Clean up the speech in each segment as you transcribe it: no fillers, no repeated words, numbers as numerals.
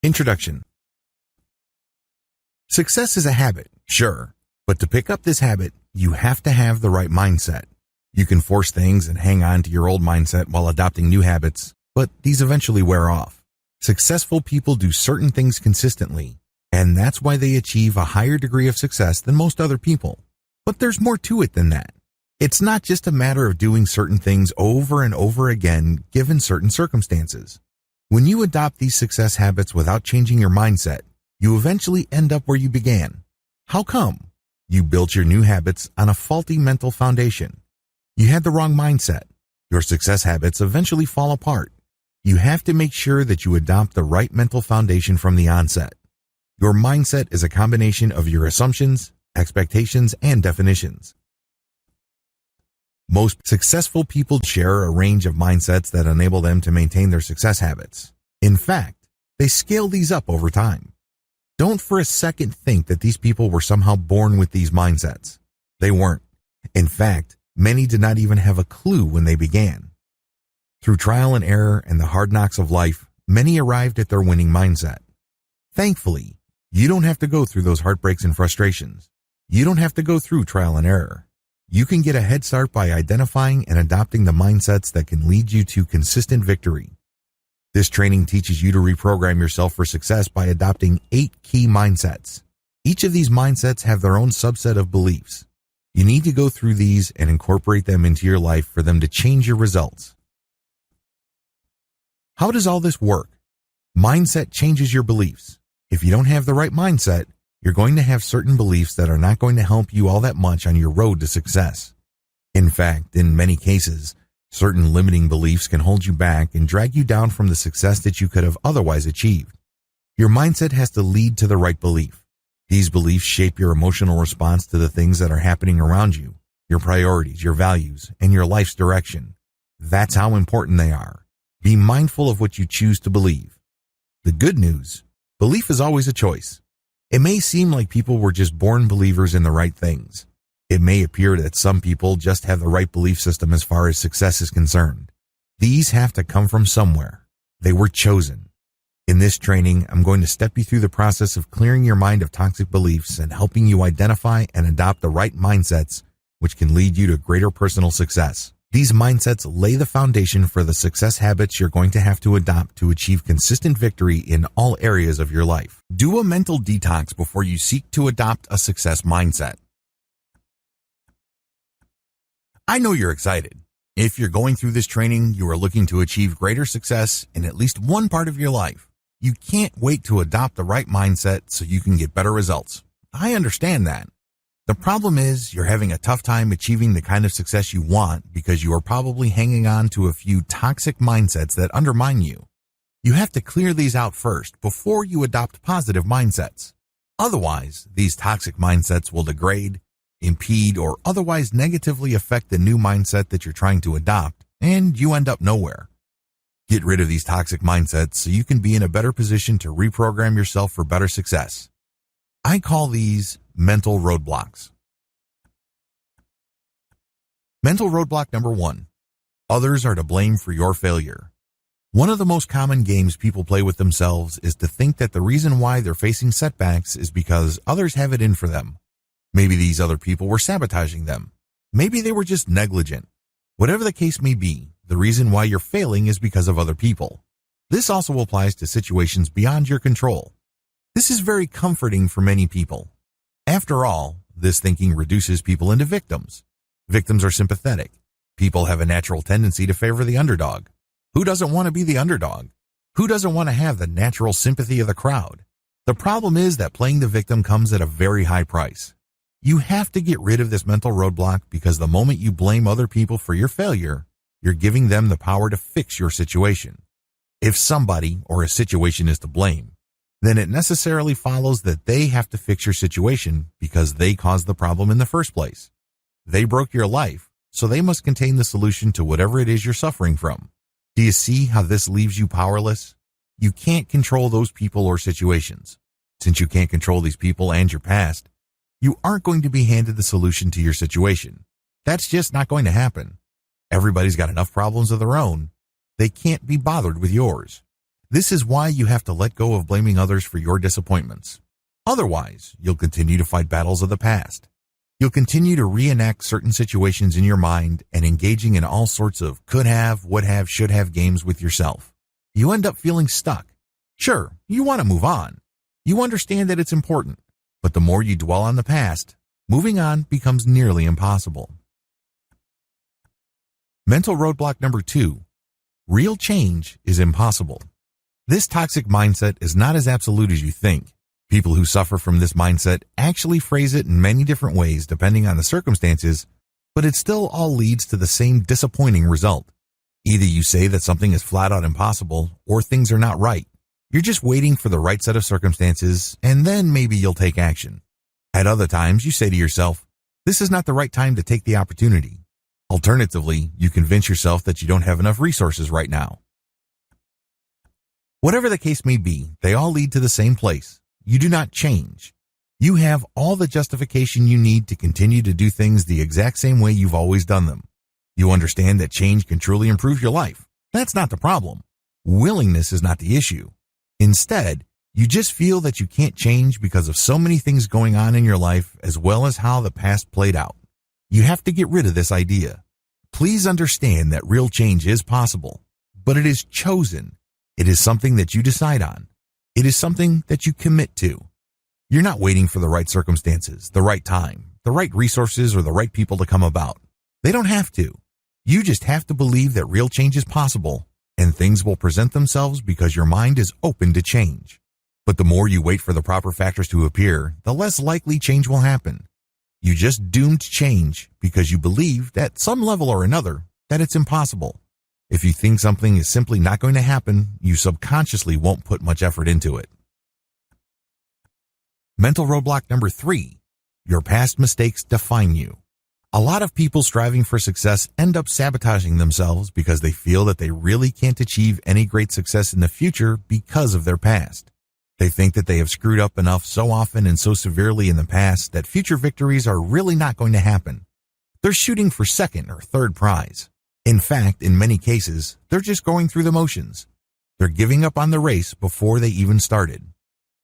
Introduction. Success is a habit, sure, but to pick up this habit, you have to have the right mindset. You can force things and hang on to your old mindset while adopting new habits, but these eventually wear off. Successful people do certain things consistently, and that's why they achieve a higher degree of success than most other people. But there's more to it than that. It's not just a matter of doing certain things over and over again given certain circumstances. When you adopt these success habits without changing your mindset, you eventually end up where you began. How come? You built your new habits on a faulty mental foundation. You had the wrong mindset. Your success habits eventually fall apart. You have to make sure that you adopt the right mental foundation from the onset. Your mindset is a combination of your assumptions, expectations, and definitions. Most successful people share a range of mindsets that enable them to maintain their success habits. In fact, they scale these up over time. Don't for a second think that these people were somehow born with these mindsets. They weren't. In fact, many did not even have a clue when they began. Through trial and error and the hard knocks of life, many arrived at their winning mindset. Thankfully, you don't have to go through those heartbreaks and frustrations. You don't have to go through trial and error. You can get a head start by identifying and adopting the mindsets that can lead you to consistent victory. This training teaches you to reprogram yourself for success by adopting 8 key mindsets. Each of these mindsets have their own subset of beliefs. You need to go through these and incorporate them into your life for them to change your results. How does all this work? Mindset changes your beliefs. If you don't have the right mindset, you're going to have certain beliefs that are not going to help you all that much on your road to success. In fact, in many cases, certain limiting beliefs can hold you back and drag you down from the success that you could have otherwise achieved. Your mindset has to lead to the right belief. These beliefs shape your emotional response to the things that are happening around you, your priorities, your values, and your life's direction. That's how important they are. Be mindful of what you choose to believe. The good news, belief is always a choice. It may seem like people were just born believers in the right things. It may appear that some people just have the right belief system as far as success is concerned. These have to come from somewhere. They were chosen. In this training, I'm going to step you through the process of clearing your mind of toxic beliefs and helping you identify and adopt the right mindsets, which can lead you to greater personal success. These mindsets lay the foundation for the success habits you're going to have to adopt to achieve consistent victory in all areas of your life. Do a mental detox before you seek to adopt a success mindset. I know you're excited. If you're going through this training, you are looking to achieve greater success in at least one part of your life. You can't wait to adopt the right mindset so you can get better results. I understand that. The problem is you're having a tough time achieving the kind of success you want because you are probably hanging on to a few toxic mindsets that undermine you. You have to clear these out first before you adopt positive mindsets. Otherwise, these toxic mindsets will degrade, impede, or otherwise negatively affect the new mindset that you're trying to adopt, and you end up nowhere. Get rid of these toxic mindsets so you can be in a better position to reprogram yourself for better success. I call these mental roadblocks. Mental roadblock number 1. Others are to blame for your failure. One of the most common games people play with themselves is to think that the reason why they're facing setbacks is because others have it in for them. Maybe these other people were sabotaging them. Maybe they were just negligent. Whatever the case may be, the reason why you're failing is because of other people. This also applies to situations beyond your control. This is very comforting for many people. After all, this thinking reduces people into victims. Victims are sympathetic. People have a natural tendency to favor the underdog. Who doesn't want to be the underdog? Who doesn't want to have the natural sympathy of the crowd? The problem is that playing the victim comes at a very high price. You have to get rid of this mental roadblock because the moment you blame other people for your failure, you're giving them the power to fix your situation. If somebody or a situation is to blame, then it necessarily follows that they have to fix your situation because they caused the problem in the first place. They broke your life, so they must contain the solution to whatever it is you're suffering from. Do you see how this leaves you powerless? You can't control those people or situations. Since you can't control these people and your past, you aren't going to be handed the solution to your situation. That's just not going to happen. Everybody's got enough problems of their own. They can't be bothered with yours. This is why you have to let go of blaming others for your disappointments. Otherwise, you'll continue to fight battles of the past. You'll continue to reenact certain situations in your mind and engaging in all sorts of could have, would have, should have games with yourself. You end up feeling stuck. Sure, you want to move on. You understand that it's important, but the more you dwell on the past, moving on becomes nearly impossible. Mental roadblock number 2. Real change is impossible. This toxic mindset is not as absolute as you think. People who suffer from this mindset actually phrase it in many different ways depending on the circumstances, but it still all leads to the same disappointing result. Either you say that something is flat out impossible or things are not right. You're just waiting for the right set of circumstances and then maybe you'll take action. At other times, you say to yourself, this is not the right time to take the opportunity. Alternatively, you convince yourself that you don't have enough resources right now. Whatever the case may be, they all lead to the same place. You do not change. You have all the justification you need to continue to do things the exact same way you've always done them. You understand that change can truly improve your life. That's not the problem. Willingness is not the issue. Instead, you just feel that you can't change because of so many things going on in your life as well as how the past played out. You have to get rid of this idea. Please understand that real change is possible, but it is chosen. It is something that you decide on. It is something that you commit to. You're not waiting for the right circumstances, the right time, the right resources, or the right people to come about. They don't have to. You just have to believe that real change is possible, and things will present themselves because your mind is open to change. But the more you wait for the proper factors to appear, the less likely change will happen. You just doomed change because you believe, at some level or another, that it's impossible. If you think something is simply not going to happen, you subconsciously won't put much effort into it. Mental roadblock number 3. Your past mistakes define you. A lot of people striving for success end up sabotaging themselves because they feel that they really can't achieve any great success in the future because of their past. They think that they have screwed up enough so often and so severely in the past that future victories are really not going to happen. They're shooting for second or third prize. In fact, in many cases, they're just going through the motions. They're giving up on the race before they even started.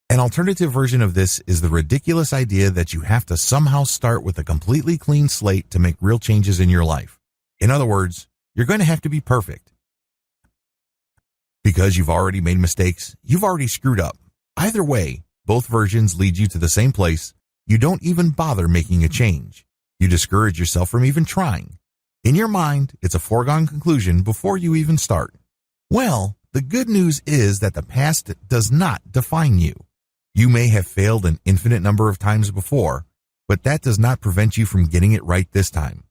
An alternative version of this is the ridiculous idea that you have to somehow start with a completely clean slate to make real changes in your life. In other words, you're going to have to be perfect. Because you've already made mistakes, you've already screwed up. Either way, both versions lead you to the same place. You don't even bother making a change. You discourage yourself from even trying. In your mind, it's a foregone conclusion before you even start. Well, the good news is that the past does not define you. You may have failed an infinite number of times before, but that does not prevent you from getting it right this time.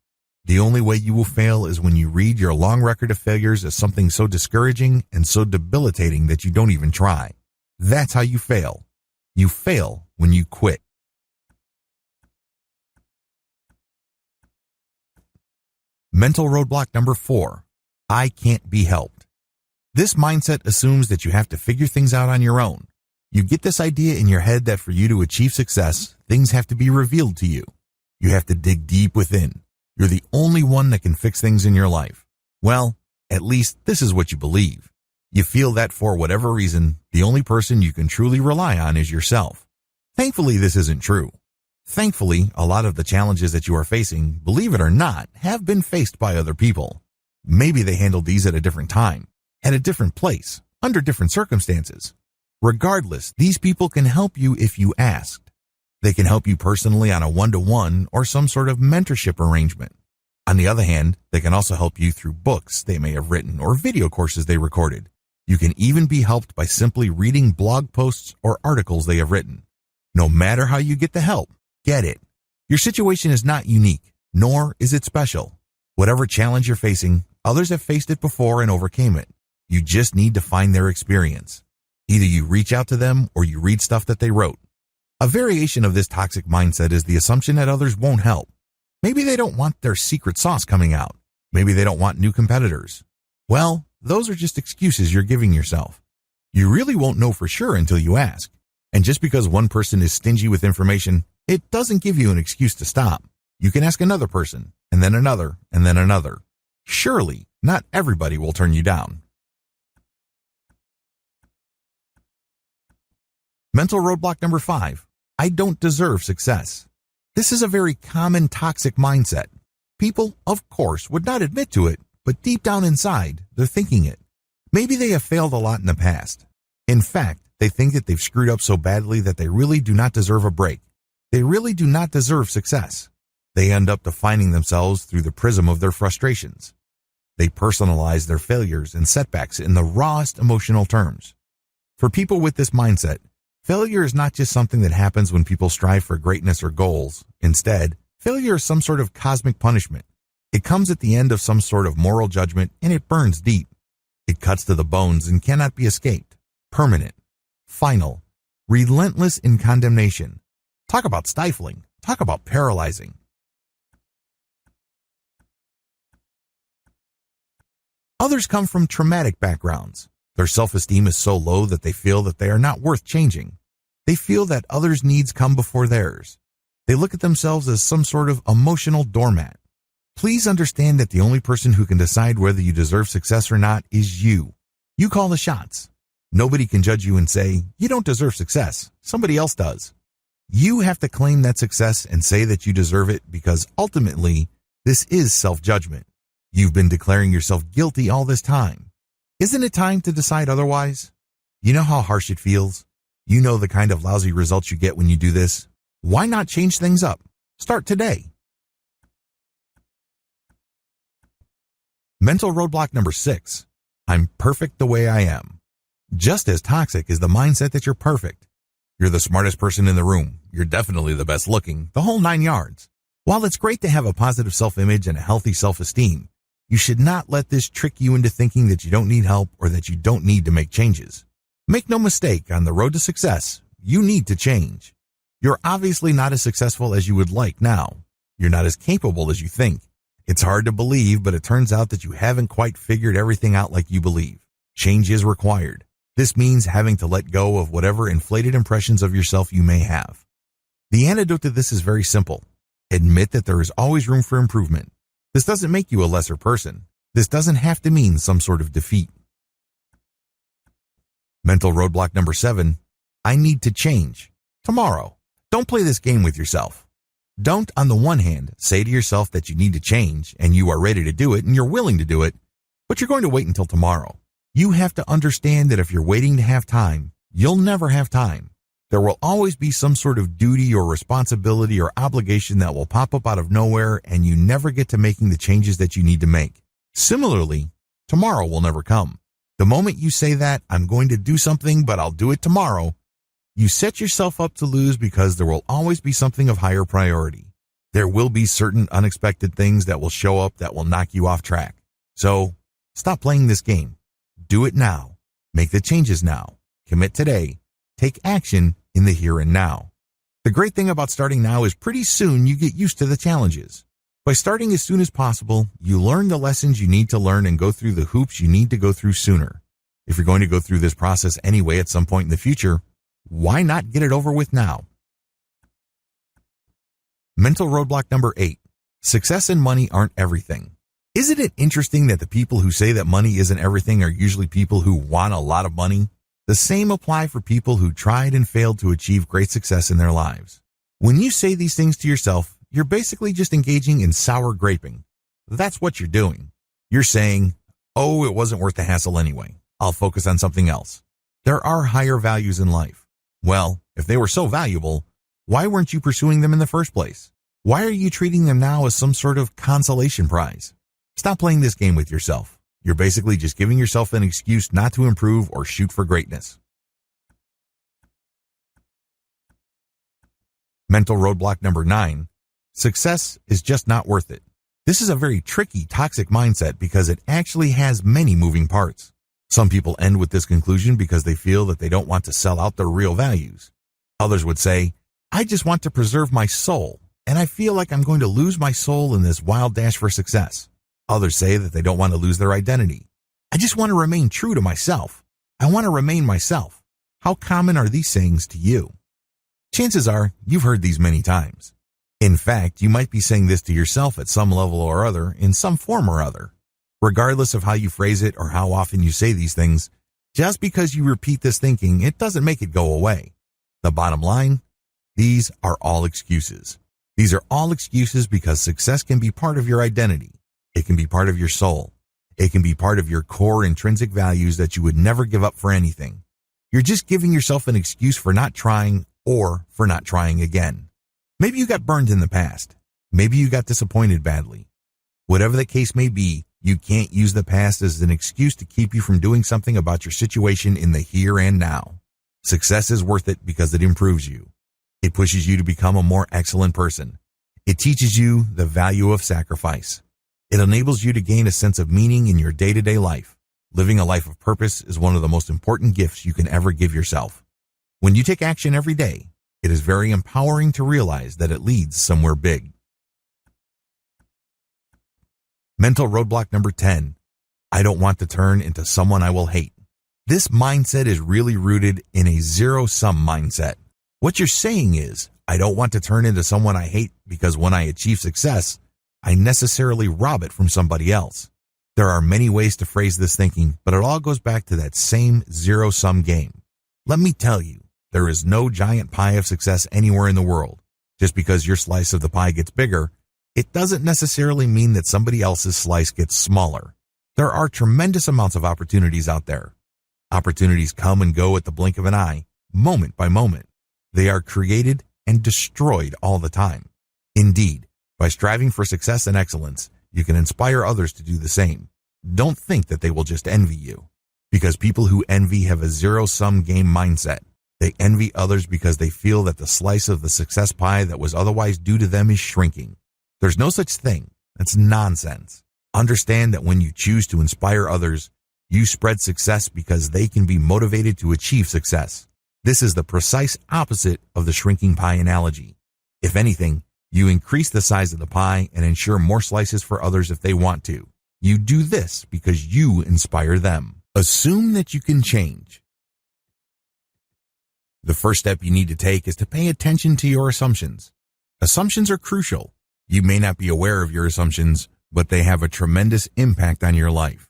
The only way you will fail is when you read your long record of failures as something so discouraging and so debilitating that you don't even try. That's how you fail. You fail when you quit. Mental roadblock number 4. I can't be helped. This mindset assumes that you have to figure things out on your own. You get this idea in your head that for you to achieve success, things have to be revealed to you. You have to dig deep within. You're the only one that can fix things in your life. Well, at least this is what you believe. You feel that for whatever reason, the only person you can truly rely on is yourself. Thankfully, this isn't true. Thankfully, a lot of the challenges that you are facing, believe it or not, have been faced by other people. Maybe they handled these at a different time, at a different place, under different circumstances. Regardless, these people can help you if you asked. They can help you personally on a one-to-one or some sort of mentorship arrangement. On the other hand, they can also help you through books they may have written or video courses they recorded. You can even be helped by simply reading blog posts or articles they have written. No matter how you get the help, get it. Your situation is not unique, nor is it special. Whatever challenge you're facing, others have faced it before and overcame it. You just need to find their experience. Either you reach out to them or you read stuff that they wrote. A variation of this toxic mindset is the assumption that others won't help. Maybe they don't want their secret sauce coming out. Maybe they don't want new competitors. Well, those are just excuses you're giving yourself. You really won't know for sure until you ask. And just because one person is stingy with information, it doesn't give you an excuse to stop. You can ask another person, and then another, and then another. Surely, not everybody will turn you down. Mental roadblock number 5. I don't deserve success. This is a very common toxic mindset. People, of course, would not admit to it, but deep down inside, they're thinking it. Maybe they have failed a lot in the past. In fact, they think that they've screwed up so badly that they really do not deserve a break. They really do not deserve success. They end up defining themselves through the prism of their frustrations. They personalize their failures and setbacks in the rawest emotional terms. For people with this mindset, failure is not just something that happens when people strive for greatness or goals. Instead, failure is some sort of cosmic punishment. It comes at the end of some sort of moral judgment, and it burns deep. It cuts to the bones and cannot be escaped. Permanent. Final. Relentless in condemnation. Talk about stifling. Talk about paralyzing. Others come from traumatic backgrounds. Their self-esteem is so low that they feel that they are not worth changing. They feel that others' needs come before theirs. They look at themselves as some sort of emotional doormat. Please understand that the only person who can decide whether you deserve success or not is you. You call the shots. Nobody can judge you and say, you don't deserve success. Somebody else does. You have to claim that success and say that you deserve it because ultimately, this is self-judgment. You've been declaring yourself guilty all this time. Isn't it time to decide otherwise? You know how harsh it feels? You know the kind of lousy results you get when you do this? Why not change things up? Start today. Mental roadblock number 6. I'm perfect the way I am. Just as toxic is the mindset that you're perfect. You're the smartest person in the room. You're definitely the best looking, the whole 9 yards. While it's great to have a positive self-image and a healthy self-esteem, you should not let this trick you into thinking that you don't need help or that you don't need to make changes. Make no mistake, on the road to success, you need to change. You're obviously not as successful as you would like now. You're not as capable as you think. It's hard to believe, but it turns out that you haven't quite figured everything out like you believe. Change is required. This means having to let go of whatever inflated impressions of yourself you may have. The antidote to this is very simple. Admit that there is always room for improvement. This doesn't make you a lesser person. This doesn't have to mean some sort of defeat. Mental roadblock number 7. I need to change. Tomorrow. Don't play this game with yourself. Don't, on the one hand, say to yourself that you need to change and you are ready to do it and you're willing to do it, but you're going to wait until tomorrow. You have to understand that if you're waiting to have time, you'll never have time. There will always be some sort of duty or responsibility or obligation that will pop up out of nowhere and you never get to making the changes that you need to make. Similarly, tomorrow will never come. The moment you say that, I'm going to do something, but I'll do it tomorrow, you set yourself up to lose because there will always be something of higher priority. There will be certain unexpected things that will show up that will knock you off track. So, stop playing this game. Do it now. Make the changes now. Commit today. Take action in the here and now. The great thing about starting now is pretty soon you get used to the challenges. By starting as soon as possible, you learn the lessons you need to learn and go through the hoops you need to go through sooner. If you're going to go through this process anyway at some point in the future, why not get it over with now? Mental roadblock number 8. Success and money aren't everything. Isn't it interesting that the people who say that money isn't everything are usually people who want a lot of money? The same apply for people who tried and failed to achieve great success in their lives. When you say these things to yourself, you're basically just engaging in sour graping. That's what you're doing. You're saying, oh, it wasn't worth the hassle anyway. I'll focus on something else. There are higher values in life. Well, if they were so valuable, why weren't you pursuing them in the first place? Why are you treating them now as some sort of consolation prize? Stop playing this game with yourself. You're basically just giving yourself an excuse not to improve or shoot for greatness. Mental roadblock number 9. Success is just not worth it. This is a very tricky, toxic mindset because it actually has many moving parts. Some people end with this conclusion because they feel that they don't want to sell out their real values. Others would say, I just want to preserve my soul, and I feel like I'm going to lose my soul in this wild dash for success. Others say that they don't want to lose their identity. I just want to remain true to myself. I want to remain myself. How common are these sayings to you? Chances are you've heard these many times. In fact, you might be saying this to yourself at some level or other, in some form or other. Regardless of how you phrase it or how often you say these things, just because you repeat this thinking, it doesn't make it go away. The bottom line, these are all excuses. These are all excuses because success can be part of your identity. It can be part of your soul. It can be part of your core intrinsic values that you would never give up for anything. You're just giving yourself an excuse for not trying or for not trying again. Maybe you got burned in the past. Maybe you got disappointed badly. Whatever the case may be, you can't use the past as an excuse to keep you from doing something about your situation in the here and now. Success is worth it because it improves you. It pushes you to become a more excellent person. It teaches you the value of sacrifice. It enables you to gain a sense of meaning in your day-to-day life. Living a life of purpose is one of the most important gifts you can ever give yourself. When you take action every day, it is very empowering to realize that it leads somewhere big. Mental roadblock number 10. I don't want to turn into someone I will hate. This mindset is really rooted in a zero-sum mindset. What you're saying is, I don't want to turn into someone I hate because when I achieve success, I necessarily rob it from somebody else. There are many ways to phrase this thinking, but it all goes back to that same zero-sum game. Let me tell you, there is no giant pie of success anywhere in the world. Just because your slice of the pie gets bigger, it doesn't necessarily mean that somebody else's slice gets smaller. There are tremendous amounts of opportunities out there. Opportunities come and go at the blink of an eye, moment by moment. They are created and destroyed all the time. Indeed, by striving for success and excellence, you can inspire others to do the same. Don't think that they will just envy you. Because people who envy have a zero-sum game mindset. They envy others because they feel that the slice of the success pie that was otherwise due to them is shrinking. There's no such thing. That's nonsense. Understand that when you choose to inspire others, you spread success because they can be motivated to achieve success. This is the precise opposite of the shrinking pie analogy. If anything, you increase the size of the pie and ensure more slices for others if they want to. You do this because you inspire them. Assume that you can change. The first step you need to take is to pay attention to your assumptions. Assumptions are crucial. You may not be aware of your assumptions, but they have a tremendous impact on your life.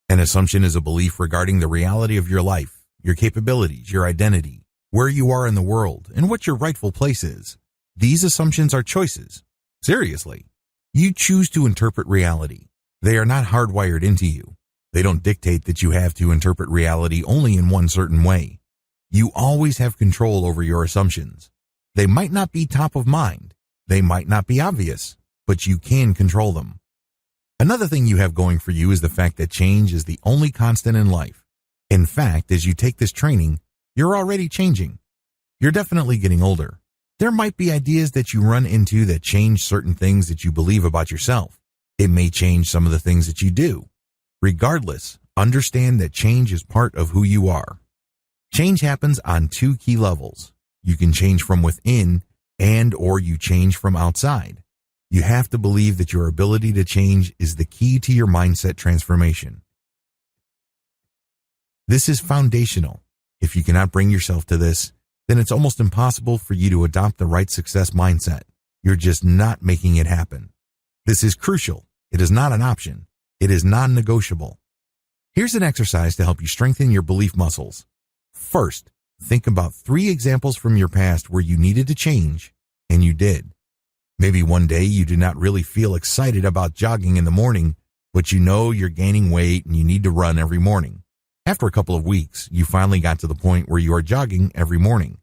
An assumption is a belief regarding the reality of your life, your capabilities, your identity, where you are in the world, and what your rightful place is. These assumptions are choices. Seriously. You choose to interpret reality. They are not hardwired into you. They don't dictate that you have to interpret reality only in one certain way. You always have control over your assumptions. They might not be top of mind. They might not be obvious, but you can control them. Another thing you have going for you is the fact that change is the only constant in life. In fact, as you take this training, you're already changing. You're definitely getting older. There might be ideas that you run into that change certain things that you believe about yourself. It may change some of the things that you do. Regardless, understand that change is part of who you are. Change happens on two key levels. You can change from within or you change from outside. You have to believe that your ability to change is the key to your mindset transformation. This is foundational. If you cannot bring yourself to this, then it's almost impossible for you to adopt the right success mindset. You're just not making it happen. This is crucial. It is not an option. It is non-negotiable. Here's an exercise to help you strengthen your belief muscles. First, think about 3 examples from your past where you needed to change, and you did. Maybe one day you do not really feel excited about jogging in the morning, but you know you're gaining weight and you need to run every morning. After a couple of weeks, you finally got to the point where you are jogging every morning.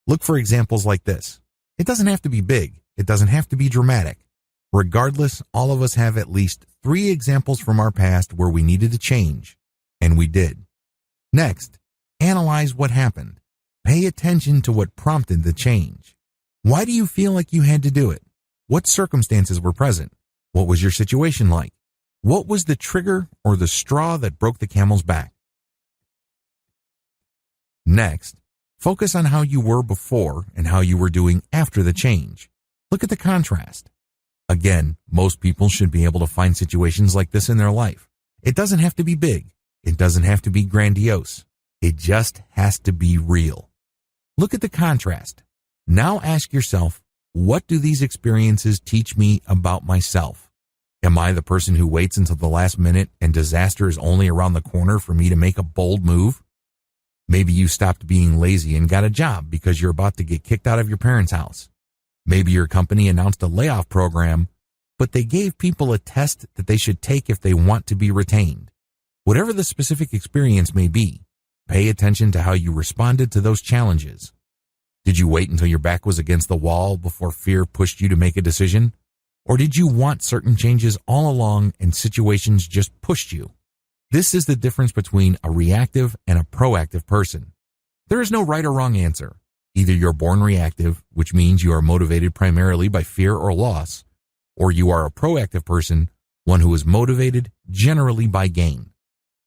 Look for examples like this. It doesn't have to be big. It doesn't have to be dramatic. Regardless, all of us have at least 3 examples from our past where we needed to change, and we did. Next, analyze what happened. Pay attention to what prompted the change. Why do you feel like you had to do it? What circumstances were present? What was your situation like? What was the trigger or the straw that broke the camel's back? Next, focus on how you were before and how you were doing after the change. Look at the contrast. Again, most people should be able to find situations like this in their life. It doesn't have to be big. It doesn't have to be grandiose. It just has to be real. Look at the contrast. Now ask yourself, what do these experiences teach me about myself? Am I the person who waits until the last minute and disaster is only around the corner for me to make a bold move? Maybe you stopped being lazy and got a job because you're about to get kicked out of your parents' house. Maybe your company announced a layoff program, but they gave people a test that they should take if they want to be retained. Whatever the specific experience may be, pay attention to how you responded to those challenges. Did you wait until your back was against the wall before fear pushed you to make a decision? Or did you want certain changes all along and situations just pushed you? This is the difference between a reactive and a proactive person. There is no right or wrong answer. Either you're born reactive, which means you are motivated primarily by fear or loss, or you are a proactive person, one who is motivated generally by gain.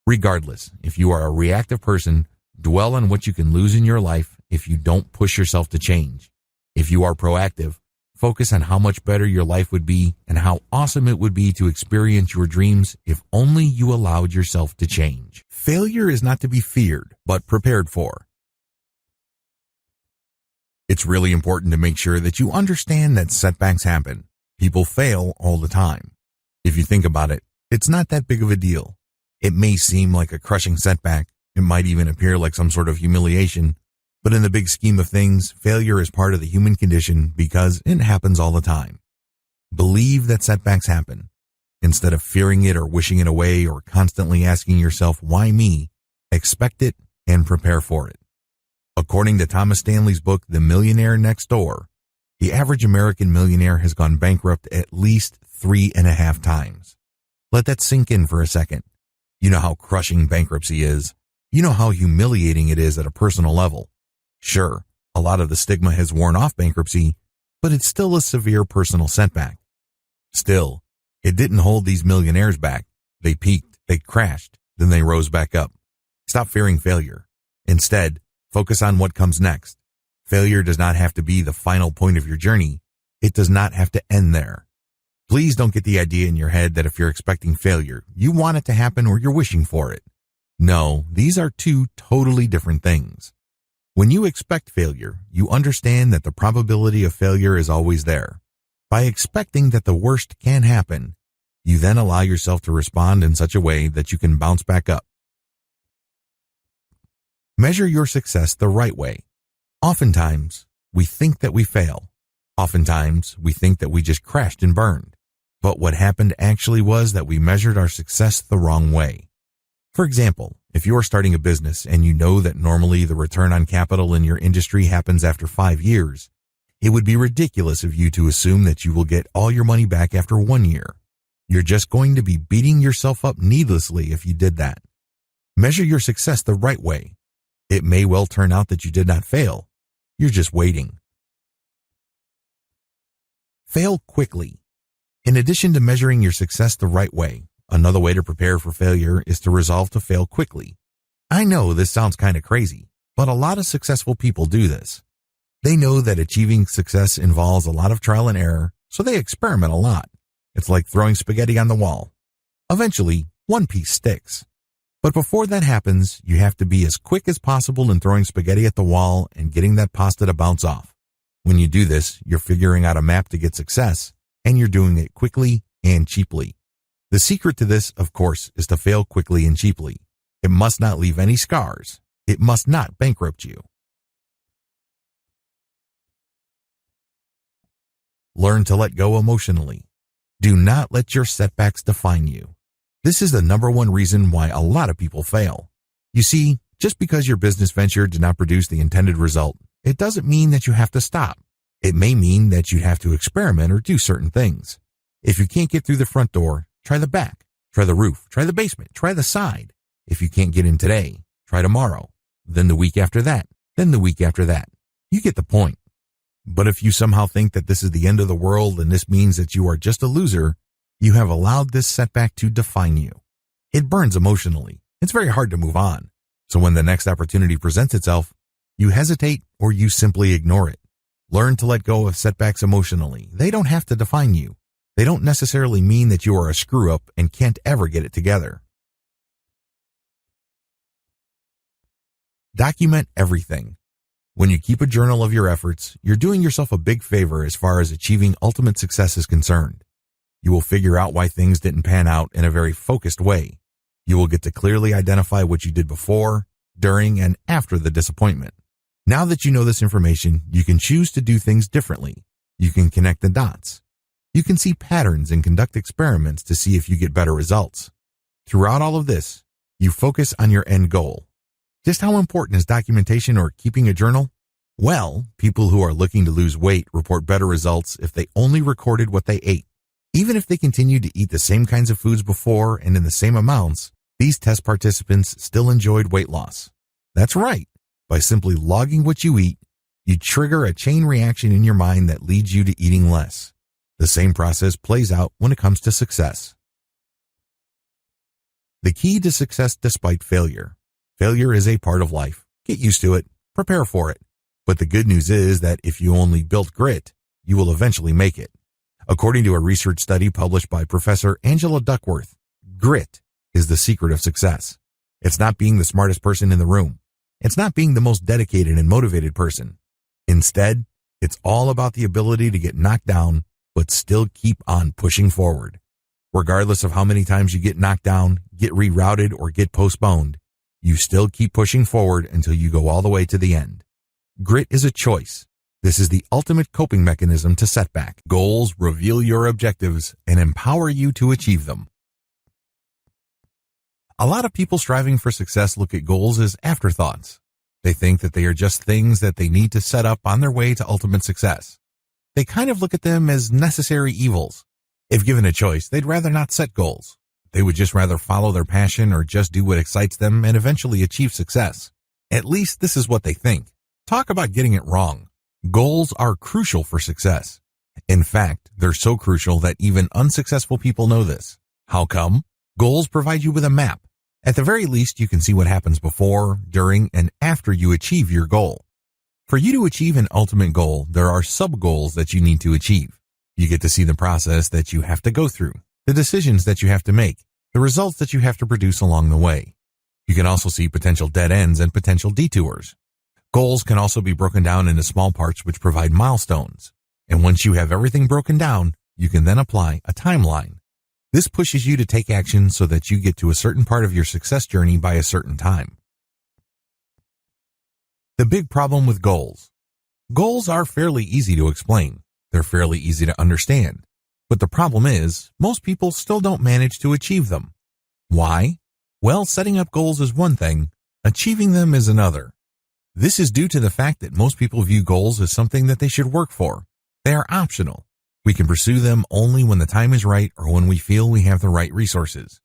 Regardless, if you are a reactive person, dwell on what you can lose in your life if you don't push yourself to change. If you are proactive, focus on how much better your life would be and how awesome it would be to experience your dreams if only you allowed yourself to change. Failure is not to be feared, but prepared for. It's really important to make sure that you understand that setbacks happen. People fail all the time. If you think about it, it's not that big of a deal. It may seem like a crushing setback. It might even appear like some sort of humiliation. But in the big scheme of things, failure is part of the human condition because it happens all the time. Believe that setbacks happen. Instead of fearing it or wishing it away or constantly asking yourself, why me? Expect it and prepare for it. According to Thomas Stanley's book, The Millionaire Next Door, the average American millionaire has gone bankrupt at least 3.5 times. Let that sink in for a second. You know how crushing bankruptcy is. You know how humiliating it is at a personal level. Sure, a lot of the stigma has worn off bankruptcy, but it's still a severe personal setback. Still, it didn't hold these millionaires back. They peaked, they crashed, then they rose back up. Stop fearing failure. Instead, focus on what comes next. Failure does not have to be the final point of your journey. It does not have to end there. Please don't get the idea in your head that if you're expecting failure, you want it to happen or you're wishing for it. No, these are two totally different things. When you expect failure, you understand that the probability of failure is always there. By expecting that the worst can happen, you then allow yourself to respond in such a way that you can bounce back up. Measure your success the right way. Oftentimes, we think that we fail. Oftentimes, we think that we just crashed and burned. But what happened actually was that we measured our success the wrong way. For example, if you are starting a business and you know that normally the return on capital in your industry happens after 5 years, it would be ridiculous of you to assume that you will get all your money back after 1 year. You're just going to be beating yourself up needlessly if you did that. Measure your success the right way. It may well turn out that you did not fail. You're just waiting. Fail quickly. In addition to measuring your success the right way, another way to prepare for failure is to resolve to fail quickly. I know this sounds kind of crazy, but a lot of successful people do this. They know that achieving success involves a lot of trial and error, so they experiment a lot. It's like throwing spaghetti on the wall. Eventually, one piece sticks. But before that happens, you have to be as quick as possible in throwing spaghetti at the wall and getting that pasta to bounce off. When you do this, you're figuring out a map to get success, and you're doing it quickly and cheaply. The secret to this, of course, is to fail quickly and cheaply. It must not leave any scars. It must not bankrupt you. Learn to let go emotionally. Do not let your setbacks define you. This is the number one reason why a lot of people fail. You see, just because your business venture did not produce the intended result, it doesn't mean that you have to stop. It may mean that you have to experiment or do certain things. If you can't get through the front door, try the back, try the roof, try the basement, try the side. If you can't get in today, try tomorrow, then the week after that, then the week after that. You get the point. But if you somehow think that this is the end of the world and this means that you are just a loser, you have allowed this setback to define you. It burns emotionally. It's very hard to move on. So when the next opportunity presents itself, you hesitate or you simply ignore it. Learn to let go of setbacks emotionally. They don't have to define you. They don't necessarily mean that you are a screw-up and can't ever get it together. Document everything. When you keep a journal of your efforts, you're doing yourself a big favor as far as achieving ultimate success is concerned. You will figure out why things didn't pan out in a very focused way. You will get to clearly identify what you did before, during, and after the disappointment. Now that you know this information, you can choose to do things differently. You can connect the dots. You can see patterns and conduct experiments to see if you get better results. Throughout all of this, you focus on your end goal. Just how important is documentation or keeping a journal? Well, people who are looking to lose weight report better results if they only recorded what they ate. Even if they continued to eat the same kinds of foods before and in the same amounts, these test participants still enjoyed weight loss. That's right. By simply logging what you eat, you trigger a chain reaction in your mind that leads you to eating less. The same process plays out when it comes to success. The key to success despite failure. Failure is a part of life. Get used to it. Prepare for it. But the good news is that if you only built grit, you will eventually make it. According to a research study published by Professor Angela Duckworth, grit is the secret of success. It's not being the smartest person in the room. It's not being the most dedicated and motivated person. Instead, it's all about the ability to get knocked down, but still keep on pushing forward. Regardless of how many times you get knocked down, get rerouted, or get postponed, you still keep pushing forward until you go all the way to the end. Grit is a choice. This is the ultimate coping mechanism to setback. Goals reveal your objectives and empower you to achieve them. A lot of people striving for success look at goals as afterthoughts. They think that they are just things that they need to set up on their way to ultimate success. They kind of look at them as necessary evils. If given a choice, they'd rather not set goals. They would just rather follow their passion or just do what excites them and eventually achieve success. At least this is what they think. Talk about getting it wrong. Goals are crucial for success. In fact, they're so crucial that even unsuccessful people know this. How come? Goals provide you with a map. At the very least, you can see what happens before, during, and after you achieve your goal. For you to achieve an ultimate goal, there are sub-goals that you need to achieve. You get to see the process that you have to go through, the decisions that you have to make, the results that you have to produce along the way. You can also see potential dead ends and potential detours. Goals can also be broken down into small parts which provide milestones. And once you have everything broken down, you can then apply a timeline. This pushes you to take action so that you get to a certain part of your success journey by a certain time. The big problem with goals. Goals are fairly easy to explain. They're fairly easy to understand. But the problem is, most people still don't manage to achieve them. Why? Well, setting up goals is one thing, achieving them is another. This is due to the fact that most people view goals as something that they should work for. They are optional. We can pursue them only when the time is right or when we feel we have the right resources.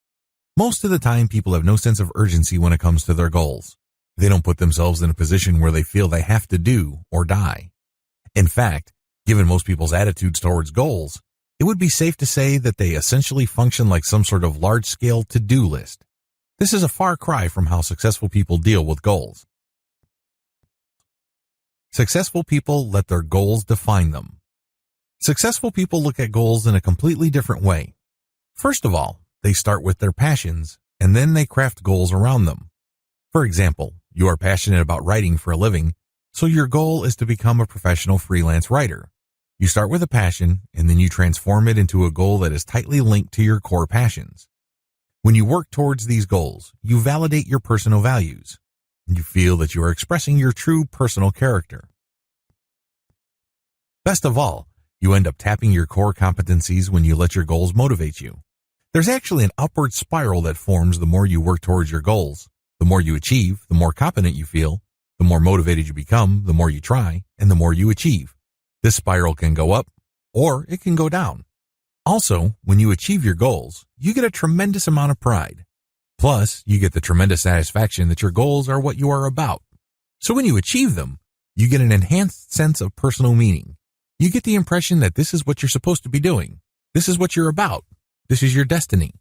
Most of the time, people have no sense of urgency when it comes to their goals. They don't put themselves in a position where they feel they have to do or die. In fact, given most people's attitudes towards goals, it would be safe to say that they essentially function like some sort of large-scale to-do list. This is a far cry from how successful people deal with goals. Successful people let their goals define them. Successful people look at goals in a completely different way. First of all, they start with their passions, and then they craft goals around them. For example, you are passionate about writing for a living, so your goal is to become a professional freelance writer. You start with a passion, and then you transform it into a goal that is tightly linked to your core passions. When you work towards these goals, you validate your personal values. You feel that you are expressing your true personal character. Best of all, you end up tapping your core competencies when you let your goals motivate you. There's actually an upward spiral that forms the more you work towards your goals. The more you achieve, the more competent you feel, the more motivated you become, the more you try, and the more you achieve. This spiral can go up, or it can go down. Also, when you achieve your goals, you get a tremendous amount of pride. Plus, you get the tremendous satisfaction that your goals are what you are about. So when you achieve them, you get an enhanced sense of personal meaning. You get the impression that this is what you're supposed to be doing. This is what you're about. This is your destiny.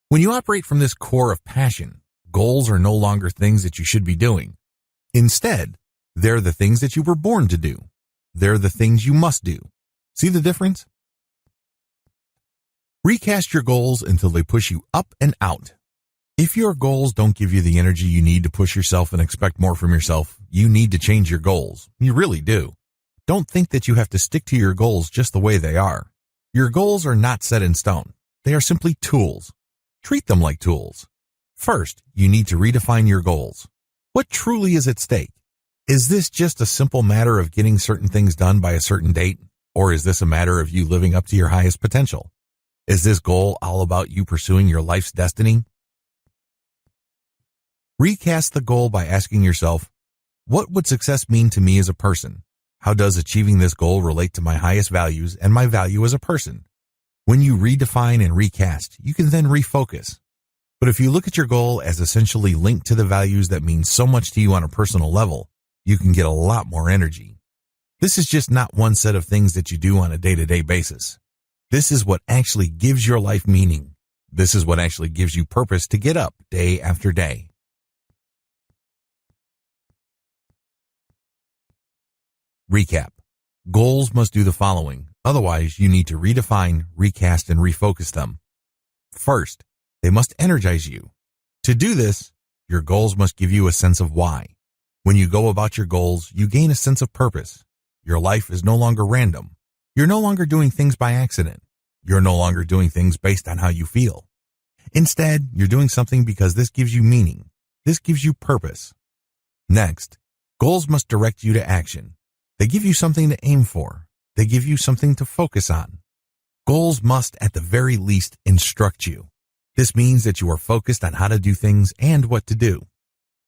When you operate from this core of passion, goals are no longer things that you should be doing. Instead, they're the things that you were born to do. They're the things you must do. See the difference? Recast your goals until they push you up and out. If your goals don't give you the energy you need to push yourself and expect more from yourself, you need to change your goals. You really do. Don't think that you have to stick to your goals just the way they are. Your goals are not set in stone. They are simply tools. Treat them like tools. First, you need to redefine your goals. What truly is at stake? Is this just a simple matter of getting certain things done by a certain date? Or is this a matter of you living up to your highest potential? Is this goal all about you pursuing your life's destiny? Recast the goal by asking yourself, what would success mean to me as a person? How does achieving this goal relate to my highest values and my value as a person? When you redefine and recast, you can then refocus. But if you look at your goal as essentially linked to the values that mean so much to you on a personal level, you can get a lot more energy. This is just not one set of things that you do on a day-to-day basis. This is what actually gives your life meaning. This is what actually gives you purpose to get up day after day. Recap. Goals must do the following. Otherwise, you need to redefine, recast, and refocus them. First, they must energize you. To do this, your goals must give you a sense of why. When you go about your goals, you gain a sense of purpose. Your life is no longer random. You're no longer doing things by accident. You're no longer doing things based on how you feel. Instead, you're doing something because this gives you meaning. This gives you purpose. Next, goals must direct you to action. They give you something to aim for. They give you something to focus on. Goals must, at the very least, instruct you. This means that you are focused on how to do things and what to do.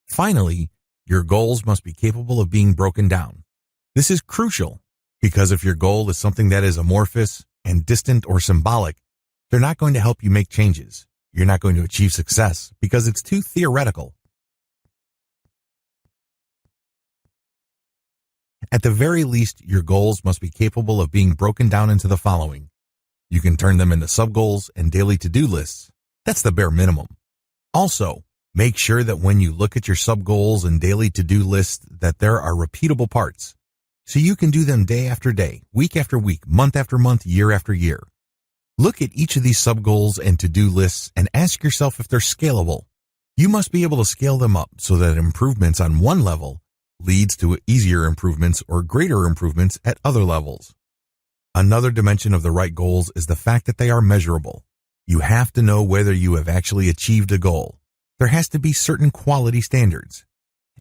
Finally, your goals must be capable of being broken down. This is crucial because if your goal is something that is amorphous and distant or symbolic, they're not going to help you make changes. You're not going to achieve success because it's too theoretical. At the very least, your goals must be capable of being broken down into the following. You can turn them into sub-goals and daily to-do lists. That's the bare minimum. Also, make sure that when you look at your sub-goals and daily to-do lists that there are repeatable parts. So you can do them day after day, week after week, month after month, year after year. Look at each of these sub-goals and to-do lists and ask yourself if they're scalable. You must be able to scale them up so that improvements on one level leads to easier improvements or greater improvements at other levels. Another dimension of the right goals is the fact that they are measurable. You have to know whether you have actually achieved a goal. There has to be certain quality standards.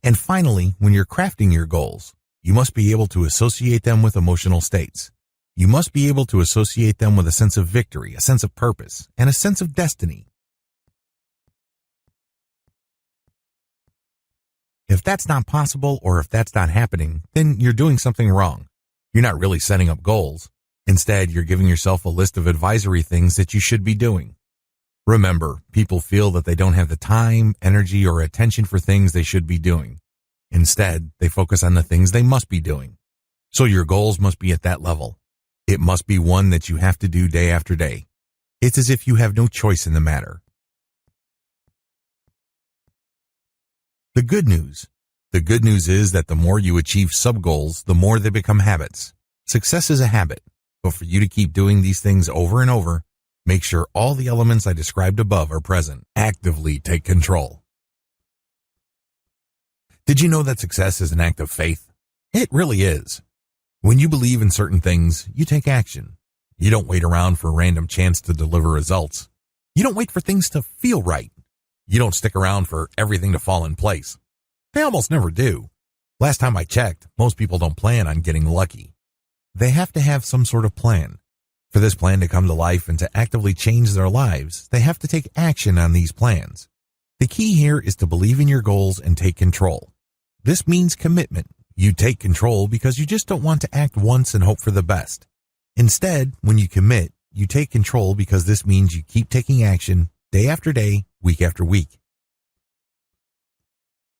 And finally, when you're crafting your goals, you must be able to associate them with emotional states. You must be able to associate them with a sense of victory, a sense of purpose, and a sense of destiny. If that's not possible or if that's not happening, then you're doing something wrong. You're not really setting up goals. Instead, you're giving yourself a list of advisory things that you should be doing. Remember, people feel that they don't have the time, energy, or attention for things they should be doing. Instead, they focus on the things they must be doing. So your goals must be at that level. It must be one that you have to do day after day. It's as if you have no choice in the matter. The good news is that the more you achieve sub-goals, the more they become habits. Success is a habit, but for you to keep doing these things over and over, make sure all the elements I described above are present. Actively take control. Did you know that success is an act of faith? It really is. When you believe in certain things, you take action. You don't wait around for a random chance to deliver results. You don't wait for things to feel right. You don't stick around for everything to fall in place. They almost never do. Last time I checked, most people don't plan on getting lucky. They have to have some sort of plan. For this plan to come to life and to actively change their lives, they have to take action on these plans. The key here is to believe in your goals and take control. This means commitment. You take control because you just don't want to act once and hope for the best. Instead, when you commit, you take control because this means you keep taking action day after day, week after week.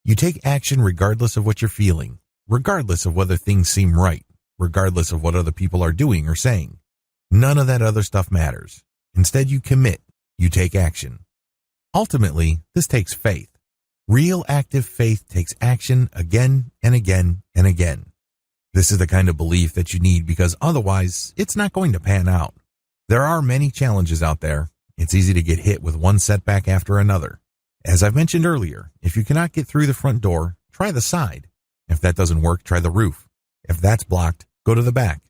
You take action regardless of what you're feeling, regardless of whether things seem right, regardless of what other people are doing or saying. None of that other stuff matters. Instead, you commit. You take action. Ultimately, this takes faith. Real active faith takes action again and again and again. This is the kind of belief that you need because otherwise, it's not going to pan out. There are many challenges out there. It's easy to get hit with one setback after another. As I've mentioned earlier, if you cannot get through the front door, try the side. If that doesn't work, try the roof. If that's blocked, go to the back.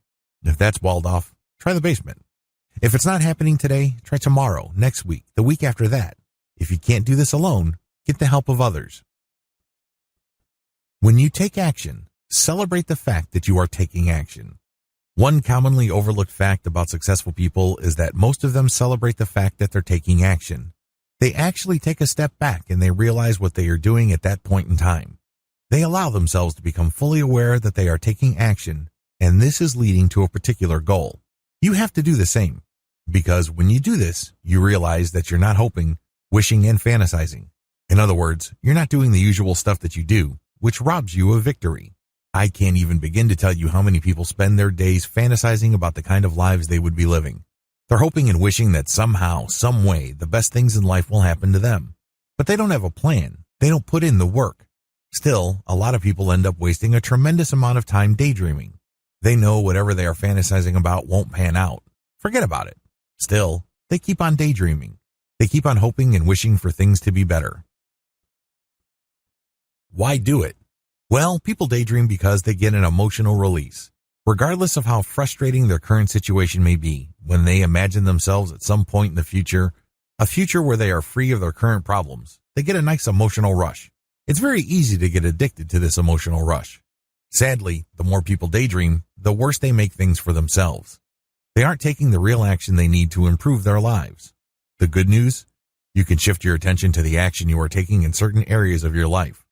If that's walled off, try the basement. If it's not happening today, try tomorrow, next week, the week after that. If you can't do this alone, get the help of others. When you take action, celebrate the fact that you are taking action. One commonly overlooked fact about successful people is that most of them celebrate the fact that they're taking action. They actually take a step back and they realize what they are doing at that point in time. They allow themselves to become fully aware that they are taking action, and this is leading to a particular goal. You have to do the same, because when you do this, you realize that you're not hoping, wishing, and fantasizing. In other words, you're not doing the usual stuff that you do, which robs you of victory. I can't even begin to tell you how many people spend their days fantasizing about the kind of lives they would be living. They're hoping and wishing that somehow, some way, the best things in life will happen to them. But they don't have a plan. They don't put in the work. Still, a lot of people end up wasting a tremendous amount of time daydreaming. They know whatever they are fantasizing about won't pan out. Forget about it. Still, they keep on daydreaming. They keep on hoping and wishing for things to be better. Why do it? Well, people daydream because they get an emotional release. Regardless of how frustrating their current situation may be, when they imagine themselves at some point in the future, a future where they are free of their current problems, they get a nice emotional rush. It's very easy to get addicted to this emotional rush. Sadly, the more people daydream, the worse they make things for themselves. They aren't taking the real action they need to improve their lives. The good news? You can shift your attention to the action you are taking in certain areas of your life.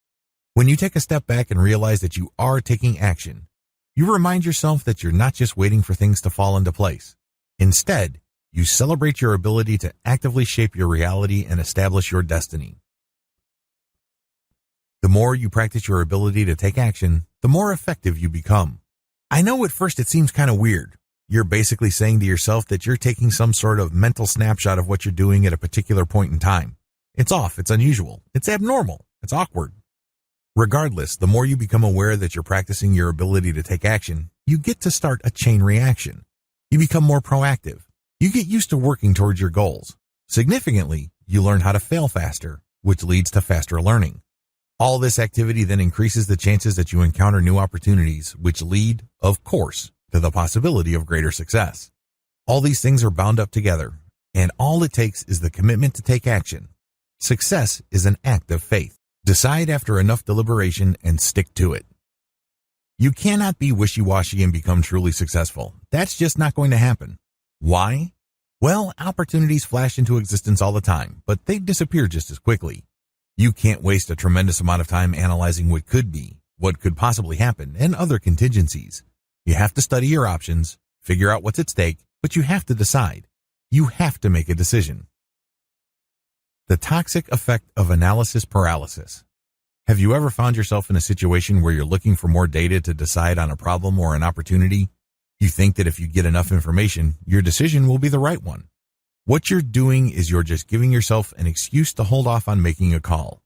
When you take a step back and realize that you are taking action, you remind yourself that you're not just waiting for things to fall into place. Instead, you celebrate your ability to actively shape your reality and establish your destiny. The more you practice your ability to take action, the more effective you become. I know at first it seems kind of weird. You're basically saying to yourself that you're taking some sort of mental snapshot of what you're doing at a particular point in time. It's off, it's unusual, it's abnormal, it's awkward. Regardless, the more you become aware that you're practicing your ability to take action, you get to start a chain reaction. You become more proactive. You get used to working towards your goals. Significantly, you learn how to fail faster, which leads to faster learning. All this activity then increases the chances that you encounter new opportunities, which lead, of course, to the possibility of greater success. All these things are bound up together, and all it takes is the commitment to take action. Success is an act of faith. Decide after enough deliberation and stick to it. You cannot be wishy-washy and become truly successful. That's just not going to happen. Why? Well, opportunities flash into existence all the time, but they disappear just as quickly. You can't waste a tremendous amount of time analyzing what could be, what could possibly happen, and other contingencies. You have to study your options, figure out what's at stake, but you have to decide. You have to make a decision. The toxic effect of analysis paralysis. Have you ever found yourself in a situation where you're looking for more data to decide on a problem or an opportunity? You think that if you get enough information, your decision will be the right one. What you're doing is you're just giving yourself an excuse to hold off on making a call.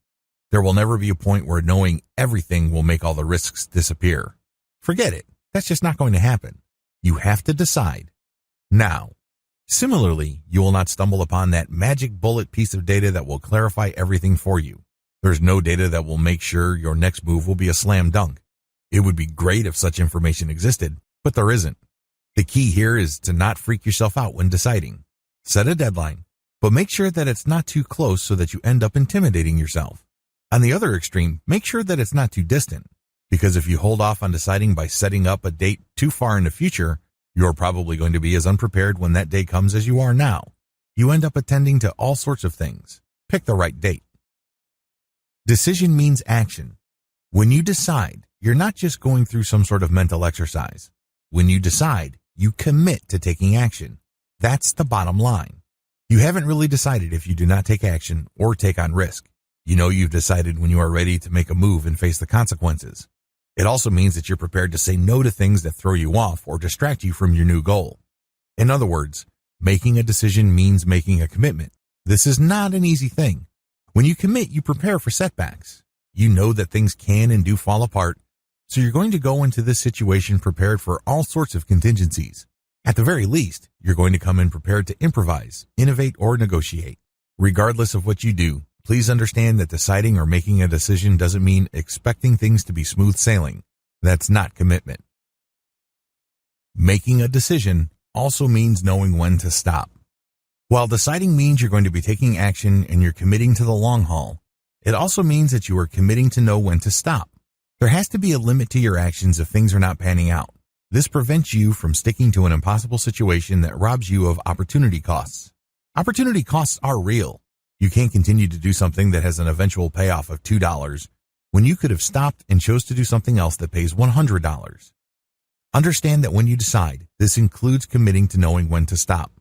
There will never be a point where knowing everything will make all the risks disappear. Forget it. That's just not going to happen. You have to decide. Now. Similarly, you will not stumble upon that magic bullet piece of data that will clarify everything for you. There's no data that will make sure your next move will be a slam dunk. It would be great if such information existed, but there isn't. The key here is to not freak yourself out when deciding. Set a deadline, but make sure that it's not too close so that you end up intimidating yourself. On the other extreme, make sure that it's not too distant, because if you hold off on deciding by setting up a date too far in the future, you're probably going to be as unprepared when that day comes as you are now. You end up attending to all sorts of things. Pick the right date. Decision means action. When you decide, you're not just going through some sort of mental exercise. When you decide, you commit to taking action. That's the bottom line. You haven't really decided if you do not take action or take on risk. You know you've decided when you are ready to make a move and face the consequences. It also means that you're prepared to say no to things that throw you off or distract you from your new goal. In other words, making a decision means making a commitment. This is not an easy thing. When you commit, you prepare for setbacks. You know that things can and do fall apart, so you're going to go into this situation prepared for all sorts of contingencies. At the very least, you're going to come in prepared to improvise, innovate, or negotiate. Regardless of what you do, please understand that deciding or making a decision doesn't mean expecting things to be smooth sailing. That's not commitment. Making a decision also means knowing when to stop. While deciding means you're going to be taking action and you're committing to the long haul, it also means that you are committing to know when to stop. There has to be a limit to your actions if things are not panning out. This prevents you from sticking to an impossible situation that robs you of opportunity costs. Opportunity costs are real. You can't continue to do something that has an eventual payoff of $2 when you could have stopped and chose to do something else that pays $100. Understand that when you decide, this includes committing to knowing when to stop.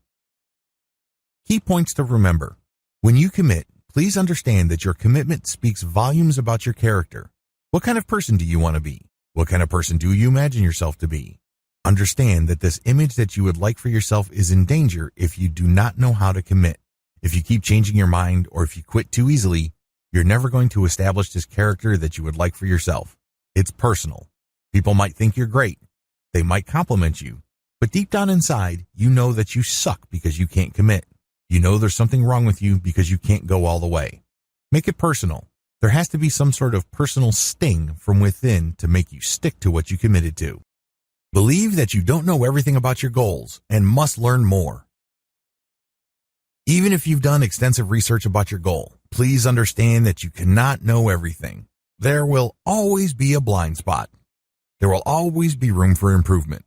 Key points to remember. When you commit, please understand that your commitment speaks volumes about your character. What kind of person do you want to be? What kind of person do you imagine yourself to be? Understand that this image that you would like for yourself is in danger if you do not know how to commit. If you keep changing your mind or if you quit too easily, you're never going to establish this character that you would like for yourself. It's personal. People might think you're great. They might compliment you. But deep down inside, you know that you suck because you can't commit. You know there's something wrong with you because you can't go all the way. Make it personal. There has to be some sort of personal sting from within to make you stick to what you committed to. Believe that you don't know everything about your goals and must learn more. Even if you've done extensive research about your goal, please understand that you cannot know everything. There will always be a blind spot. There will always be room for improvement.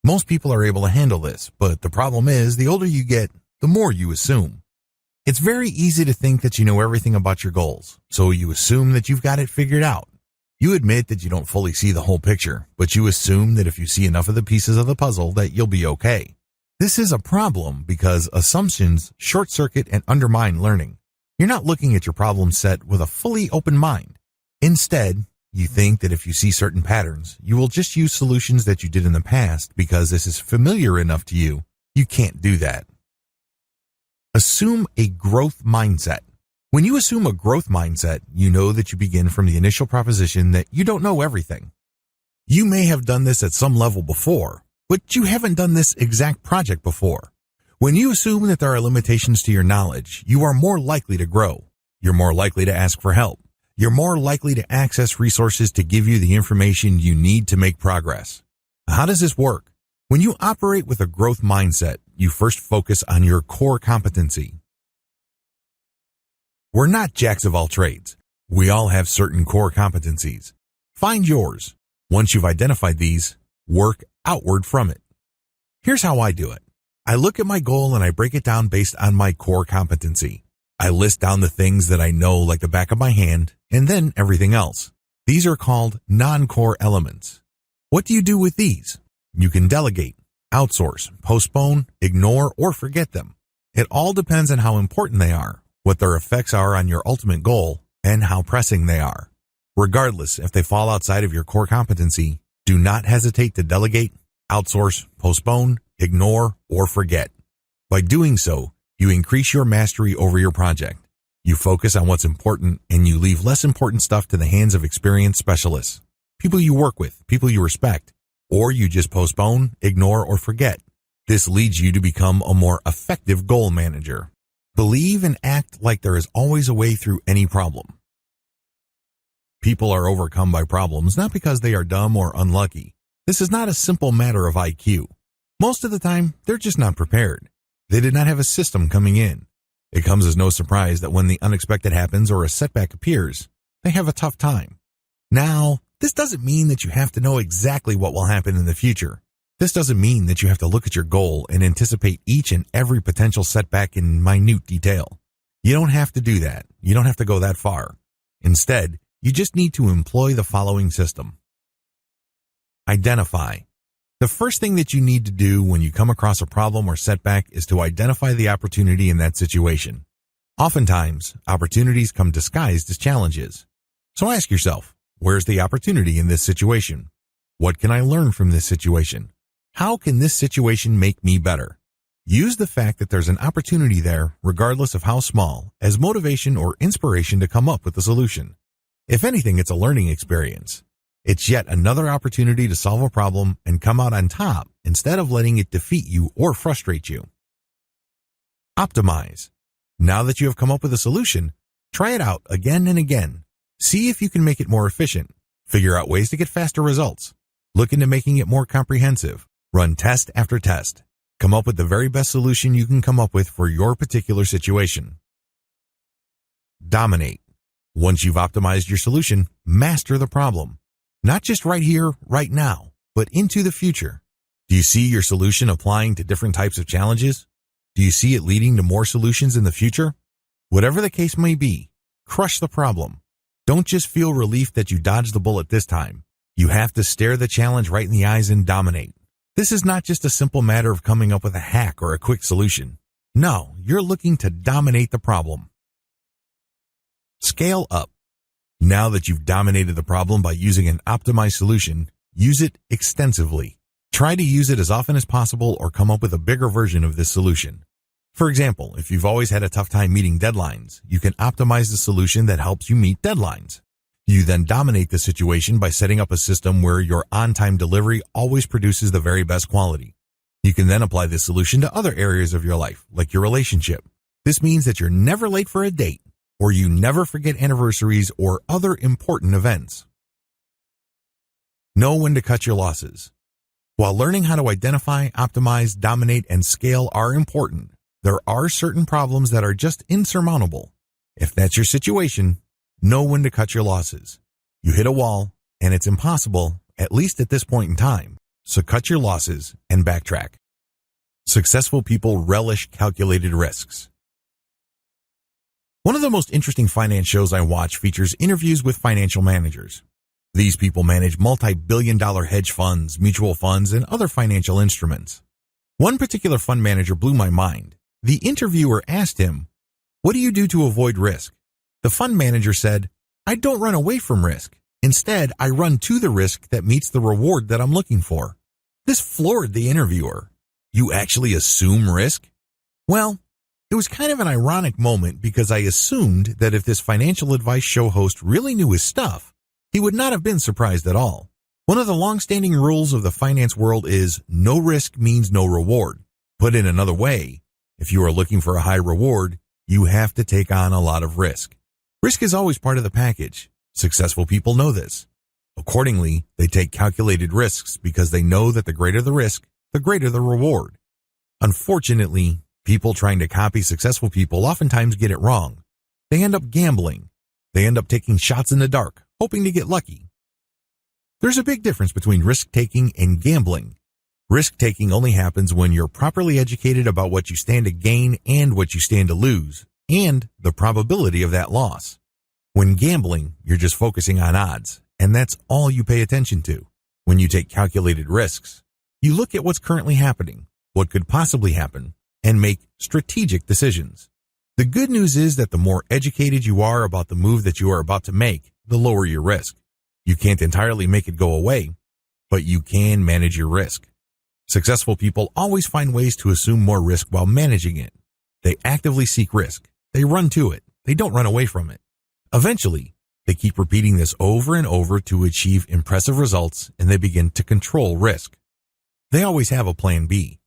Most people are able to handle this, but the problem is the older you get, the more you assume. It's very easy to think that you know everything about your goals, so you assume that you've got it figured out. You admit that you don't fully see the whole picture, but you assume that if you see enough of the pieces of the puzzle that you'll be okay. This is a problem because assumptions short-circuit and undermine learning. You're not looking at your problem set with a fully open mind. Instead, you think that if you see certain patterns, you will just use solutions that you did in the past because this is familiar enough to you. You can't do that. Assume a growth mindset. When you assume a growth mindset, you know that you begin from the initial proposition that you don't know everything. You may have done this at some level before, but you haven't done this exact project before. When you assume that there are limitations to your knowledge, you are more likely to grow. You're more likely to ask for help. You're more likely to access resources to give you the information you need to make progress. How does this work? When you operate with a growth mindset, you first focus on your core competency. We're not jacks of all trades. We all have certain core competencies. Find yours. Once you've identified these, work outward from it. Here's how I do it. I look at my goal and I break it down based on my core competency. I list down the things that I know like the back of my hand, and then everything else. These are called non-core elements. What do you do with these? You can delegate, outsource, postpone, ignore, or forget them. It all depends on how important they are, what their effects are on your ultimate goal, and how pressing they are. Regardless if they fall outside of your core competency, do not hesitate to delegate, outsource, postpone, ignore, or forget. By doing so, you increase your mastery over your project. You focus on what's important and you leave less important stuff to the hands of experienced specialists, people you work with, people you respect, or you just postpone, ignore, or forget. This leads you to become a more effective goal manager. Believe and act like there is always a way through any problem. People are overcome by problems not because they are dumb or unlucky. This is not a simple matter of IQ. Most of the time, they're just not prepared. They did not have a system coming in. It comes as no surprise that when the unexpected happens or a setback appears, they have a tough time. Now, this doesn't mean that you have to know exactly what will happen in the future. This doesn't mean that you have to look at your goal and anticipate each and every potential setback in minute detail. You don't have to do that. You don't have to go that far. Instead, you just need to employ the following system. Identify. The first thing that you need to do when you come across a problem or setback is to identify the opportunity in that situation. Oftentimes, opportunities come disguised as challenges. So ask yourself, where's the opportunity in this situation? What can I learn from this situation? How can this situation make me better? Use the fact that there's an opportunity there, regardless of how small, as motivation or inspiration to come up with a solution. If anything, it's a learning experience. It's yet another opportunity to solve a problem and come out on top instead of letting it defeat you or frustrate you. Optimize. Now that you have come up with a solution, try it out again and again. See if you can make it more efficient. Figure out ways to get faster results. Look into making it more comprehensive. Run test after test. Come up with the very best solution you can come up with for your particular situation. Dominate. Once you've optimized your solution, master the problem. Not just right here, right now, but into the future. Do you see your solution applying to different types of challenges? Do you see it leading to more solutions in the future? Whatever the case may be, crush the problem. Don't just feel relief that you dodged the bullet this time. You have to stare the challenge right in the eyes and dominate. This is not just a simple matter of coming up with a hack or a quick solution. No, you're looking to dominate the problem. Scale up. Now that you've dominated the problem by using an optimized solution, use it extensively. Try to use it as often as possible or come up with a bigger version of this solution. For example, if you've always had a tough time meeting deadlines, you can optimize the solution that helps you meet deadlines. You then dominate the situation by setting up a system where your on-time delivery always produces the very best quality. You can then apply this solution to other areas of your life, like your relationship. This means that you're never late for a date, or you never forget anniversaries or other important events. Know when to cut your losses. While learning how to identify, optimize, dominate, and scale are important, there are certain problems that are just insurmountable. If that's your situation, know when to cut your losses. You hit a wall, and it's impossible, at least at this point in time, so cut your losses and backtrack. Successful people relish calculated risks. One of the most interesting finance shows I watch features interviews with financial managers. These people manage multi-billion-dollar hedge funds, mutual funds, and other financial instruments. One particular fund manager blew my mind. The interviewer asked him, "What do you do to avoid risk?" The fund manager said, "I don't run away from risk. Instead, I run to the risk that meets the reward that I'm looking for." This floored the interviewer. You actually assume risk? Well, it was kind of an ironic moment because I assumed that if this financial advice show host really knew his stuff, he would not have been surprised at all. One of the long-standing rules of the finance world is no risk means no reward. Put in another way, if you are looking for a high reward, you have to take on a lot of risk. Risk is always part of the package. Successful people know this. Accordingly, they take calculated risks because they know that the greater the risk, the greater the reward. Unfortunately, people trying to copy successful people oftentimes get it wrong. They end up gambling. They end up taking shots in the dark, hoping to get lucky. There's a big difference between risk-taking and gambling. Risk-taking only happens when you're properly educated about what you stand to gain and what you stand to lose, and the probability of that loss. When gambling, you're just focusing on odds, and that's all you pay attention to. When you take calculated risks, you look at what's currently happening, what could possibly happen, and make strategic decisions. The good news is that the more educated you are about the move that you are about to make, the lower your risk. You can't entirely make it go away, but you can manage your risk. Successful people always find ways to assume more risk while managing it. They actively seek risk. They run to it. They don't run away from it. Eventually, they keep repeating this over and over to achieve impressive results, and they begin to control risk. They always have a plan B.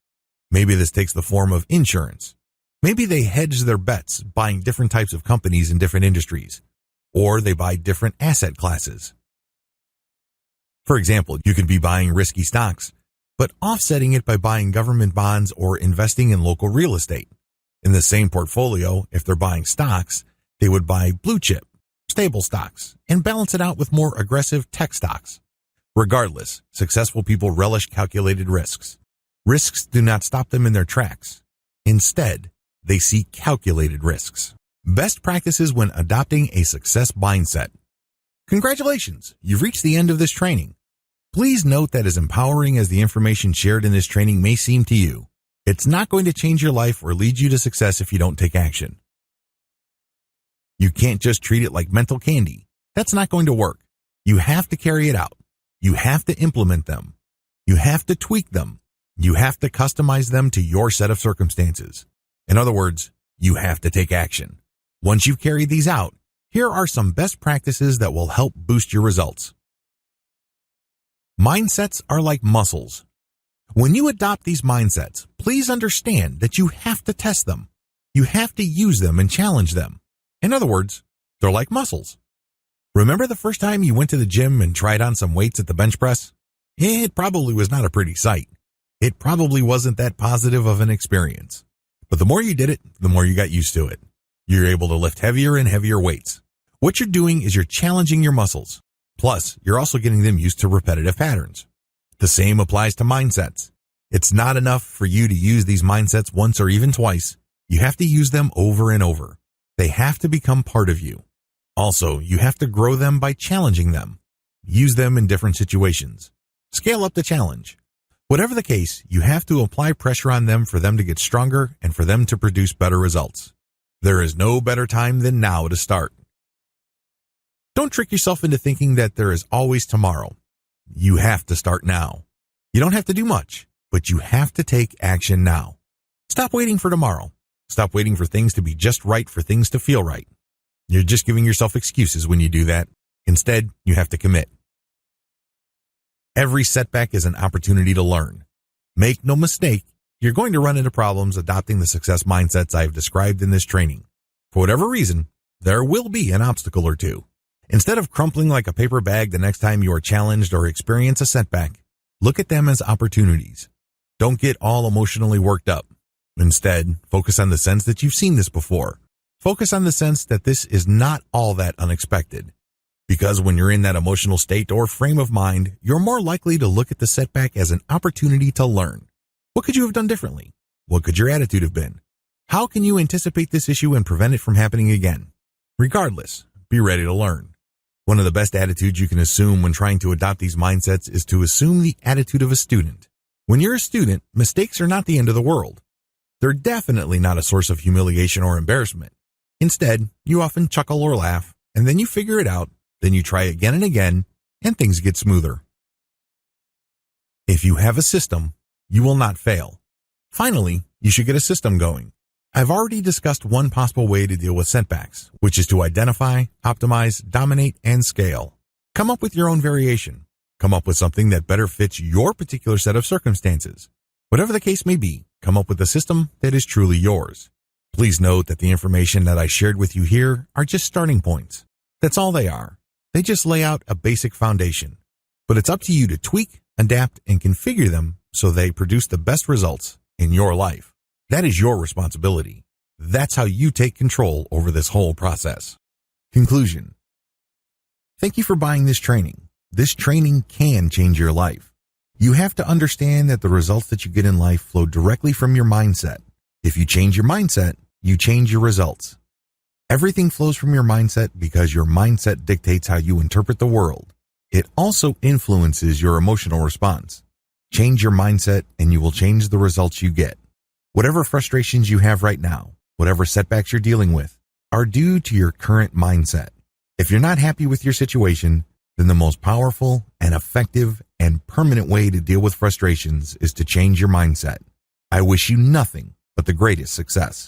Maybe this takes the form of insurance. Maybe they hedge their bets, buying different types of companies in different industries, or they buy different asset classes. For example, you could be buying risky stocks, but offsetting it by buying government bonds or investing in local real estate. In the same portfolio, if they're buying stocks, they would buy blue chip, stable stocks, and balance it out with more aggressive tech stocks. Regardless, successful people relish calculated risks. Risks do not stop them in their tracks. Instead, they seek calculated risks. Best practices when adopting a success mindset. Congratulations, you've reached the end of this training. Please note that as empowering as the information shared in this training may seem to you, it's not going to change your life or lead you to success if you don't take action. You can't just treat it like mental candy. That's not going to work. You have to carry it out. You have to implement them. You have to tweak them. You have to customize them to your set of circumstances. In other words, you have to take action. Once you've carried these out, here are some best practices that will help boost your results. Mindsets are like muscles. When you adopt these mindsets, please understand that you have to test them. You have to use them and challenge them. In other words, they're like muscles. Remember the first time you went to the gym and tried on some weights at the bench press? It probably was not a pretty sight. It probably wasn't that positive of an experience. But the more you did it, the more you got used to it. You're able to lift heavier and heavier weights. What you're doing is you're challenging your muscles. Plus, you're also getting them used to repetitive patterns. The same applies to mindsets. It's not enough for you to use these mindsets once or even twice. You have to use them over and over. They have to become part of you. Also, you have to grow them by challenging them. Use them in different situations. Scale up the challenge. Whatever the case, you have to apply pressure on them for them to get stronger and for them to produce better results. There is no better time than now to start. Don't trick yourself into thinking that there is always tomorrow. You have to start now. You don't have to do much, but you have to take action now. Stop waiting for tomorrow. Stop waiting for things to be just right for things to feel right. You're just giving yourself excuses when you do that. Instead, you have to commit. Every setback is an opportunity to learn. Make no mistake, you're going to run into problems adopting the success mindsets I've described in this training. For whatever reason, there will be an obstacle or two. Instead of crumpling like a paper bag the next time you are challenged or experience a setback, look at them as opportunities. Don't get all emotionally worked up. Instead, focus on the sense that you've seen this before. Focus on the sense that this is not all that unexpected. Because when you're in that emotional state or frame of mind, you're more likely to look at the setback as an opportunity to learn. What could you have done differently? What could your attitude have been? How can you anticipate this issue and prevent it from happening again? Regardless, be ready to learn. One of the best attitudes you can assume when trying to adopt these mindsets is to assume the attitude of a student. When you're a student, mistakes are not the end of the world. They're definitely not a source of humiliation or embarrassment. Instead, you often chuckle or laugh, and then you figure it out, then you try again and again, and things get smoother. If you have a system, you will not fail. Finally, you should get a system going. I've already discussed one possible way to deal with setbacks, which is to identify, optimize, dominate, and scale. Come up with your own variation. Come up with something that better fits your particular set of circumstances. Whatever the case may be, come up with a system that is truly yours. Please note that the information that I shared with you here are just starting points. That's all they are. They just lay out a basic foundation. But it's up to you to tweak, adapt, and configure them so they produce the best results in your life. That is your responsibility. That's how you take control over this whole process. Conclusion. Thank you for buying this training. This training can change your life. You have to understand that the results that you get in life flow directly from your mindset. If you change your mindset, you change your results. Everything flows from your mindset because your mindset dictates how you interpret the world. It also influences your emotional response. Change your mindset and you will change the results you get. Whatever frustrations you have right now, whatever setbacks you're dealing with, are due to your current mindset. If you're not happy with your situation, then the most powerful and effective and permanent way to deal with frustrations is to change your mindset. I wish you nothing but the greatest success.